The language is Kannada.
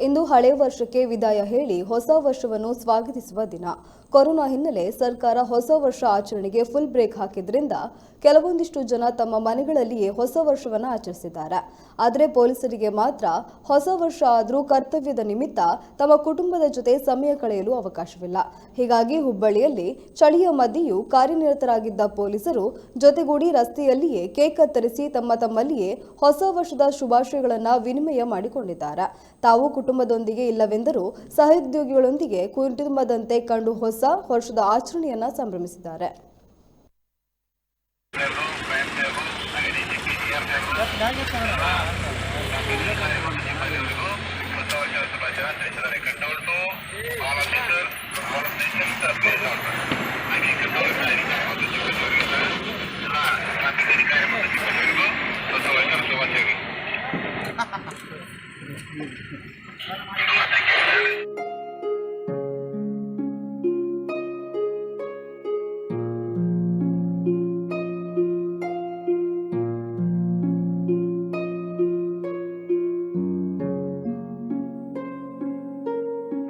ಇಂದು ಹಳೆ ವರ್ಷಕ್ಕೆ ವಿದಾಯ ಹೇಳಿ ಹೊಸ ವರ್ಷವನ್ನು ಸ್ವಾಗತಿಸುವ ದಿನ. ಕೊರೋನಾ ಹಿನ್ನೆಲೆ ಸರ್ಕಾರ ಹೊಸ ವರ್ಷ ಆಚರಣೆಗೆ ಫುಲ್ ಬ್ರೇಕ್ ಹಾಕಿದ್ರಿಂದ ಕೆಲವೊಂದಿಷ್ಟು ಜನ ತಮ್ಮ ಮನೆಗಳಲ್ಲಿಯೇ ಹೊಸ ವರ್ಷವನ್ನು ಆಚರಿಸಿದ್ದಾರೆ. ಆದರೆ ಪೊಲೀಸರಿಗೆ ಮಾತ್ರ ಹೊಸ ವರ್ಷ ಆದರೂ ಕರ್ತವ್ಯದ ನಿಮಿತ್ತ ತಮ್ಮ ಕುಟುಂಬದ ಜೊತೆ ಸಮಯ ಕಳೆಯಲು ಅವಕಾಶವಿಲ್ಲ. ಹೀಗಾಗಿ ಹುಬ್ಬಳ್ಳಿಯಲ್ಲಿ ಚಳಿಯ ಮಧ್ಯೆಯೂ ಕಾರ್ಯನಿರತರಾಗಿದ್ದ ಪೊಲೀಸರು ಜೊತೆಗೂಡಿ ರಸ್ತೆಯಲ್ಲಿಯೇ ಕೇಕ್ ಕತ್ತರಿಸಿ ತಮ್ಮಲ್ಲಿಯೇ ಹೊಸ ವರ್ಷದ ಶುಭಾಶಯಗಳನ್ನು ವಿನಿಮಯ ಮಾಡಿಕೊಂಡಿದ್ದಾರೆ. ತಾವು ಕುಟುಂಬದೊಂದಿಗೆ ಇಲ್ಲವೆಂದರೂ ಸಹೋದ್ಯೋಗಿಗಳೊಂದಿಗೆ ಕುಟುಂಬದಂತೆ ಕಂಡು ಹೊಸ ವರ್ಷದ ಆಚರಣೆಯನ್ನ ಸಂಭ್ರಮಿಸಿದ್ದಾರೆ. Thank you.